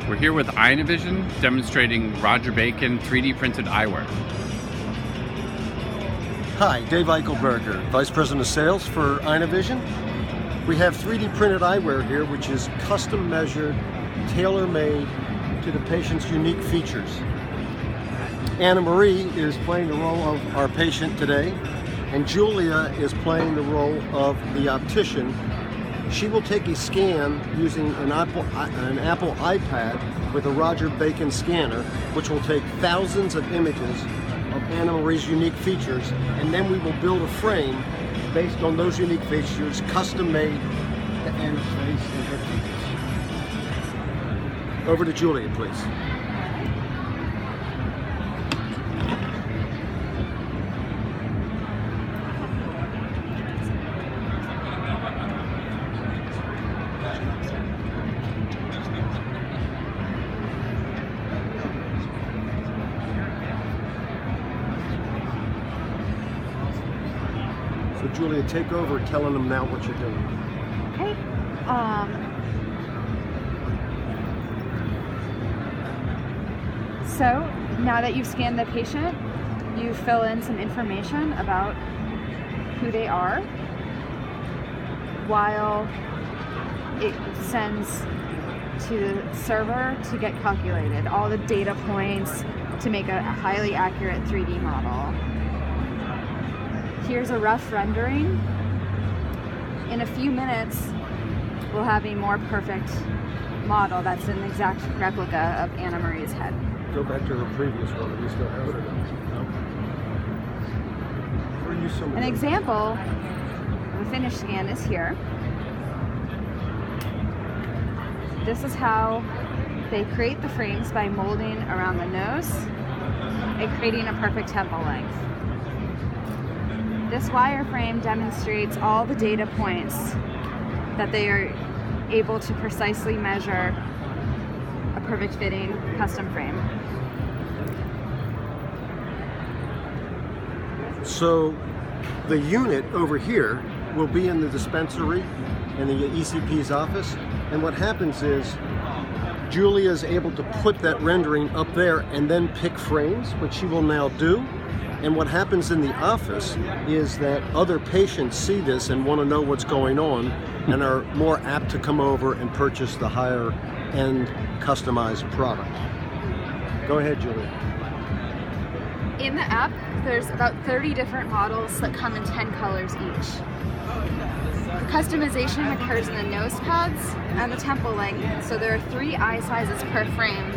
We're here with Eyenavision demonstrating Roger Bacon 3D printed eyewear. Hi, Dave Eichelberger, Vice President of Sales for Eyenavision. We have 3D printed eyewear here, which is custom measured, tailor-made to the patient's unique features. Anna Marie is playing the role of our patient today, and Julia is playing the role of the optician. She will take a scan using an Apple iPad with a Roger Bacon scanner, which will take thousands of images of Anna Marie's unique features, and then we will build a frame based on those unique features, custom made to Anna's face and her features. Over to Julia, please. So Julia, take over telling them now what you're doing. Okay. So now that you've scanned the patient, you fill in some information about who they are while it sends to the server to get calculated, all the data points to make a highly accurate 3D model. Here's a rough rendering. In a few minutes, we'll have a more perfect model that's an exact replica of Anna Marie's head. Go back to her previous one, at least have it. No? An example of a finished scan is here. This is how they create the frames by molding around the nose and creating a perfect temple length. This wireframe demonstrates all the data points that they are able to precisely measure a perfect fitting custom frame. So the unit over here will be in the dispensary in the ECP's office, and what happens is Julia is able to put that rendering up there and then pick frames, which she will now do. And what happens in the office is that other patients see this and want to know what's going on and are more apt to come over and purchase the higher end customized product. Go ahead, Julia. In the app, there's about 30 different models that come in 10 colors each. The customization occurs in the nose pads and the temple length, so there are 3 eye sizes per frame,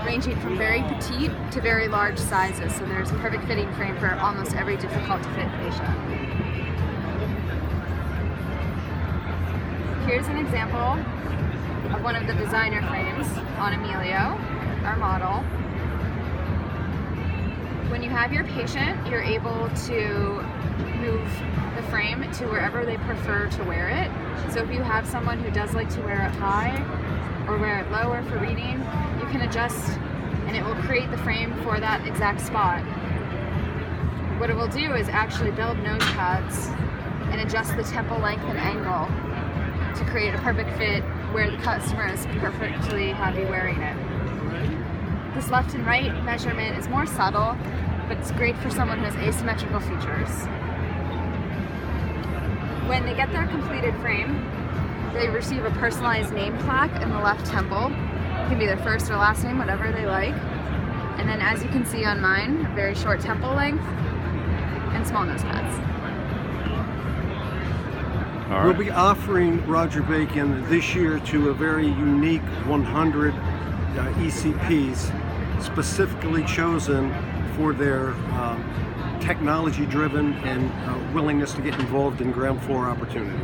ranging from very petite to very large sizes, so there's a perfect fitting frame for almost every difficult to fit patient. Here's an example of one of the designer frames on Emilio, our model. When you have your patient, you're able to move the frame to wherever they prefer to wear it. So if you have someone who does like to wear it high or wear it lower for reading, you can adjust and it will create the frame for that exact spot. What it will do is actually build nose pads and adjust the temple length and angle to create a perfect fit where the customer is perfectly happy wearing it. This left and right measurement is more subtle, but it's great for someone who has asymmetrical features. When they get their completed frame, they receive a personalized name plaque in the left temple. It can be their first or last name, whatever they like. And then as you can see on mine, a very short temple length and small nose pads. All We'll right. be offering Roger Bacon this year to a very unique 100 ECPs specifically chosen for their technology-driven and willingness to get involved in ground floor opportunity.